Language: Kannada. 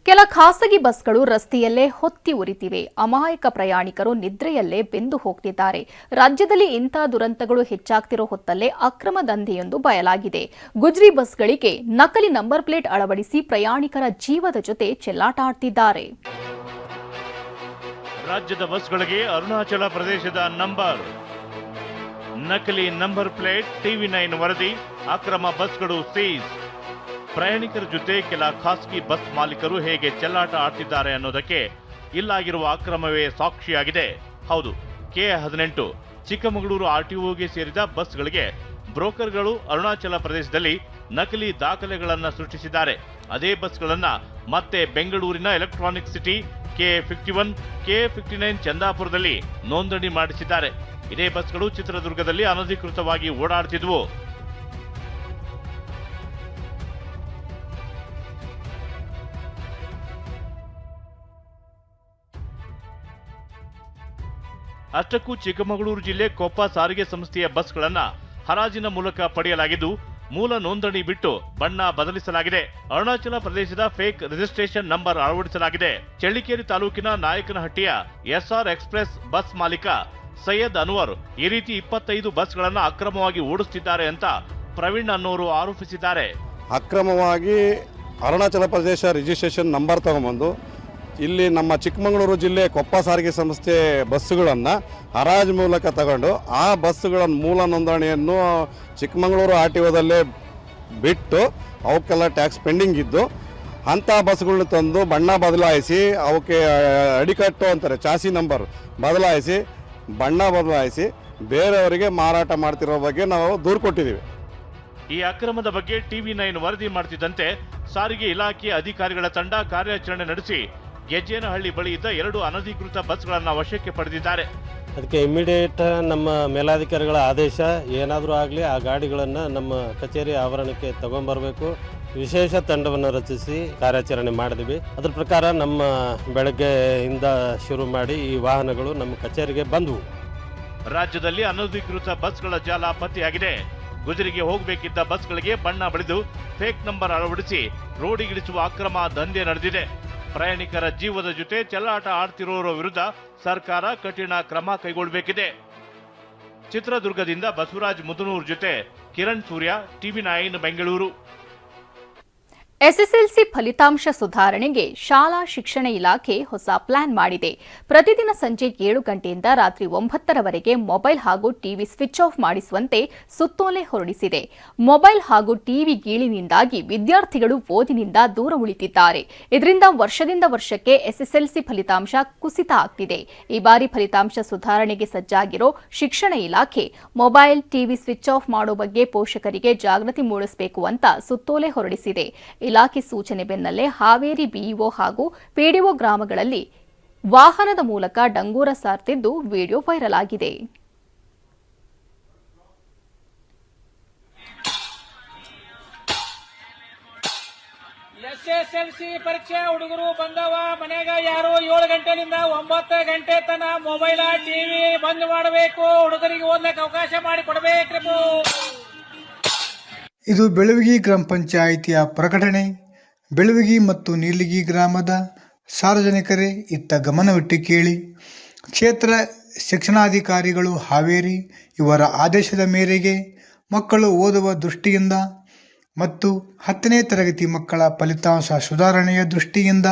ಕೆಲ ಖಾಸಗಿ ಬಸ್ಗಳು ರಸ್ತೆಯಲ್ಲೇ ಹೊತ್ತಿ ಉರಿತಿವೆ. ಅಮಾಯಕ ಪ್ರಯಾಣಿಕರು ನಿದ್ರೆಯಲ್ಲೇ ಬೆಂದು ಹೋಗ್ತಿದ್ದಾರೆ. ರಾಜ್ಯದಲ್ಲಿ ಇಂಥ ದುರಂತಗಳು ಹೆಚ್ಚಾಗ್ತಿರೋ ಹೊತ್ತಲ್ಲೇ ಅಕ್ರಮ ದಂಧೆಯೊಂದು ಬಯಲಾಗಿದೆ. ಗುಜ್ರಿ ಬಸ್ಗಳಿಗೆ ನಕಲಿ ನಂಬರ್ ಪ್ಲೇಟ್ ಅಳವಡಿಸಿ ಪ್ರಯಾಣಿಕರ ಜೀವದ ಜೊತೆ ಚೆಲ್ಲಾಟ ಆಡ್ತಿದ್ದಾರೆ. ರಾಜ್ಯದ ಬಸ್ಗಳಿಗೆ ಅರುಣಾಚಲ ಪ್ರದೇಶದ ನಂಬರ್, ನಕಲಿ ನಂಬರ್ ಪ್ಲೇಟ್, ಟಿವಿ9 ವರದಿ, ಅಕ್ರಮ ಬಸ್ಗಳು ಸೀಸ್. ಪ್ರಯಾಣಿಕರ ಜೊತೆ ಕೆಲ ಖಾಸಗಿ ಬಸ್ ಮಾಲೀಕರು ಹೇಗೆ ಚೆಲ್ಲಾಟ ಆಡ್ತಿದ್ದಾರೆ ಅನ್ನೋದಕ್ಕೆ ಇಲ್ಲಾಗಿರುವ ಅಕ್ರಮವೇ ಸಾಕ್ಷಿಯಾಗಿದೆ. ಹೌದು, K18 ಚಿಕ್ಕಮಗಳೂರು RTOಗೆ ಸೇರಿದ ಬಸ್ಗಳಿಗೆ ಬ್ರೋಕರ್ಗಳು ಅರುಣಾಚಲ ಪ್ರದೇಶದಲ್ಲಿ ನಕಲಿ ದಾಖಲೆಗಳನ್ನು ಸೃಷ್ಟಿಸಿದ್ದಾರೆ. ಅದೇ ಬಸ್ಗಳನ್ನ ಮತ್ತೆ ಬೆಂಗಳೂರಿನ ಎಲೆಕ್ಟ್ರಾನಿಕ್ ಸಿಟಿ K51, K59 ಚಂದಾಪುರದಲ್ಲಿ ನೋಂದಣಿ ಮಾಡಿಸಿದ್ದಾರೆ. ಇದೇ ಬಸ್ಗಳು ಚಿತ್ರದುರ್ಗದಲ್ಲಿ ಅನಧಿಕೃತವಾಗಿ ಓಡಾಡುತ್ತಿದ್ವು. ಅಷ್ಟಕ್ಕೂ ಚಿಕ್ಕಮಗಳೂರು ಜಿಲ್ಲೆ ಕೊಪ್ಪ ಸಾರಿಗೆ ಸಂಸ್ಥೆಯ ಬಸ್ಗಳನ್ನ ಹರಾಜಿನ ಮೂಲಕ ಪಡೆಯಲಾಗಿದ್ದು, ಮೂಲ ನೋಂದಣಿ ಬಿಟ್ಟು ಬಣ್ಣ ಬದಲಿಸಲಾಗಿದೆ. ಅರುಣಾಚಲ ಪ್ರದೇಶದ ಫೇಕ್ ರಿಜಿಸ್ಟ್ರೇಷನ್ ನಂಬರ್ ಅಳವಡಿಸಲಾಗಿದೆ. ಚಳ್ಳಿಕೇರಿ ತಾಲೂಕಿನ ನಾಯಕನಹಟ್ಟಿಯ SR ಎಕ್ಸ್ಪ್ರೆಸ್ ಬಸ್ ಮಾಲೀಕ ಸೈಯದ್ ಅನ್ವರ್ ಈ ರೀತಿ 25 ಬಸ್ಗಳನ್ನ ಅಕ್ರಮವಾಗಿ ಓಡಿಸುತ್ತಿದ್ದಾರೆ ಅಂತ ಪ್ರವೀಣ್ ಅನ್ನೋರು ಆರೋಪಿಸಿದ್ದಾರೆ. ಅಕ್ರಮವಾಗಿ ಅರುಣಾಚಲ ಪ್ರದೇಶ ರಿಜಿಸ್ಟ್ರೇಷನ್ ನಂಬರ್ ತಗೊಂಡ್ಬಂದು ಇಲ್ಲಿ ನಮ್ಮ ಚಿಕ್ಕಮಗಳೂರು ಜಿಲ್ಲೆ ಕೊಪ್ಪ ಸಾರಿಗೆ ಸಂಸ್ಥೆ ಬಸ್ಸುಗಳನ್ನು ಹರಾಜು ಮೂಲಕ ತಗೊಂಡು ಆ ಬಸ್ಸುಗಳ ಮೂಲ ನೋಂದಣಿಯನ್ನು ಚಿಕ್ಕಮಗಳೂರು RTOದಲ್ಲೇ ಬಿಟ್ಟು ಅವಕ್ಕೆಲ್ಲ ಟ್ಯಾಕ್ಸ್ ಪೆಂಡಿಂಗ್ ಇದ್ದು ಅಂಥ ಬಸ್ಗಳನ್ನ ತಂದು ಬಣ್ಣ ಬದಲಾಯಿಸಿ ಅವಕ್ಕೆ ಅಡಿಕಟ್ಟು ಅಂತಾರೆ, ಚಾಸಿ ನಂಬರ್ ಬದಲಾಯಿಸಿ ಬಣ್ಣ ಬದಲಾಯಿಸಿ ಬೇರೆಯವರಿಗೆ ಮಾರಾಟ ಮಾಡ್ತಿರೋ ಬಗ್ಗೆ ನಾವು ದೂರು ಕೊಟ್ಟಿದ್ದೀವಿ. ಈ ಅಕ್ರಮದ ಬಗ್ಗೆ ಟಿವಿ9 ವರದಿ ಮಾಡ್ತಿದ್ದಂತೆ ಸಾರಿಗೆ ಇಲಾಖೆ ಅಧಿಕಾರಿಗಳ ತಂಡ ಕಾರ್ಯಾಚರಣೆ ನಡೆಸಿ ಗೆಜ್ಜೇನಹಳ್ಳಿ ಬಳಿ ಇದ್ದ 2 ಅನಧಿಕೃತ ಬಸ್ಗಳನ್ನು ವಶಕ್ಕೆ ಪಡೆದಿದ್ದಾರೆ. ಅದಕ್ಕೆ ಇಮಿಡಿಯೇಟ್ ನಮ್ಮ ಮೇಲಾಧಿಕಾರಿಗಳ ಆದೇಶ ಏನಾದರೂ ಆಗಲಿ ಆ ಗಾಡಿಗಳನ್ನು ನಮ್ಮ ಕಚೇರಿ ಆವರಣಕ್ಕೆ ತಗೊಂಡ್ಬರಬೇಕು. ವಿಶೇಷ ತಂಡವನ್ನು ರಚಿಸಿ ಕಾರ್ಯಾಚರಣೆ ಮಾಡಿದ್ವಿ. ಅದ್ರ ಪ್ರಕಾರ ನಮ್ಮ ಬೆಳಗ್ಗೆಯಿಂದ ಶುರು ಮಾಡಿ ಈ ವಾಹನಗಳು ನಮ್ಮ ಕಚೇರಿಗೆ ಬಂದವು. ರಾಜ್ಯದಲ್ಲಿ ಅನಧಿಕೃತ ಬಸ್ಗಳ ಜಾಲ ಪತ್ತೆಯಾಗಿದೆ. ಗುಜರಿಗೆ ಹೋಗಬೇಕಿದ್ದ ಬಸ್ಗಳಿಗೆ ಬಣ್ಣ ಬಳಿದು ಫೇಕ್ ನಂಬರ್ ಅಳವಡಿಸಿ ರೋಡಿಗಿಳಿಸುವ ಅಕ್ರಮ ದಂಧೆ ನಡೆದಿದೆ. ಪ್ರಯಾಣಿಕರ ಜೀವದ ಜೊತೆ ಚೆಲ್ಲಾಟ ಆಡ್ತಿರೋರ ವಿರುದ್ಧ ಸರ್ಕಾರ ಕಠಿಣ ಕ್ರಮ ಕೈಗೊಳ್ಳಬೇಕಿದೆ. ಚಿತ್ರದುರ್ಗದಿಂದ ಬಸವರಾಜ್ ಮುದನೂರ್ ಜೊತೆ ಕಿರಣ್ ಸೂರ್ಯ, ಟಿವಿ9 ಬೆಂಗಳೂರು. SSLC ಫಲಿತಾಂಶ ಸುಧಾರಣೆಗೆ ಶಾಲಾ ಶಿಕ್ಷಣ ಇಲಾಖೆ ಹೊಸ ಪ್ಲಾನ್ ಮಾಡಿದೆ. ಪ್ರತಿದಿನ ಸಂಜೆ 7 ಗಂಟೆಯಿಂದ ರಾತ್ರಿ 9ರವರೆಗೆ ಮೊಬೈಲ್ ಹಾಗೂ ಟಿವಿ ಸ್ವಿಚ್ ಆಫ್ ಮಾಡಿಸುವಂತೆ ಸುತ್ತೋಲೆ ಹೊರಡಿಸಿದೆ. ಮೊಬೈಲ್ ಹಾಗೂ ಟಿವಿ ಗೀಳಿನಿಂದಾಗಿ ವಿದ್ಯಾರ್ಥಿಗಳು ಓದಿನಿಂದ ದೂರ ಉಳಿತಿದ್ದಾರೆ. ಇದರಿಂದ ವರ್ಷದಿಂದ ವರ್ಷಕ್ಕೆ SSLC ಫಲಿತಾಂಶ ಕುಸಿತ ಆಗ್ತಿದೆ. ಈ ಬಾರಿ ಫಲಿತಾಂಶ ಸುಧಾರಣೆಗೆ ಸಜ್ಜಾಗಿರೋ ಶಿಕ್ಷಣ ಇಲಾಖೆ ಮೊಬೈಲ್, ಟಿವಿ ಸ್ವಿಚ್ ಆಫ್ ಮಾಡೋ ಬಗ್ಗೆ ಪೋಷಕರಿಗೆ ಜಾಗೃತಿ ಮೂಡಿಸಬೇಕು ಅಂತ ಸುತ್ತೋಲೆ ಹೊರಡಿಸಿದೆ. ಇಲಾಖೆ ಸೂಚನೆ ಬೆನ್ನಲ್ಲೇ ಹಾವೇರಿ BEO ಹಾಗೂ PDO ಗ್ರಾಮಗಳಲ್ಲಿ ವಾಹನದ ಮೂಲಕ ಡಂಗೂರ ಸಾರ್ತಿದ್ದು ವಿಡಿಯೋ ವೈರಲ್ ಆಗಿದೆ. SSLC ಪರೀಕ್ಷೆ ಹುಡುಗರು ಬಂದವ ಮನೆಗ ಯಾರು 7 ಗಂಟೆಯಿಂದ 9 ಗಂಟೆ ತನ ಮೊಬೈಲ್ ಟಿವಿ ಬಂದ್ ಮಾಡಬೇಕು. ಹುಡುಗರಿಗೆ ಓದ್ಲಿಕ್ಕೆ ಅವಕಾಶ ಮಾಡಿ ಕೊಡಬೇಕು. ಇದು ಬೆಳವಗಿ ಗ್ರಾಮ ಪಂಚಾಯಿತಿಯ ಪ್ರಕಟಣೆ. ಬೆಳವಗಿ ಮತ್ತು ನೀಲಗಿ ಗ್ರಾಮದ ಸಾರ್ವಜನಿಕರೇ ಇತ್ತ ಗಮನವಿಟ್ಟು ಕೇಳಿ. ಕ್ಷೇತ್ರ ಶಿಕ್ಷಣಾಧಿಕಾರಿಗಳು ಹಾವೇರಿ ಇವರ ಆದೇಶದ ಮೇರೆಗೆ ಮಕ್ಕಳು ಓದುವ ದೃಷ್ಟಿಯಿಂದ ಮತ್ತು 10ನೇ ತರಗತಿ ಮಕ್ಕಳ ಫಲಿತಾಂಶ ಸುಧಾರಣೆಯ ದೃಷ್ಟಿಯಿಂದ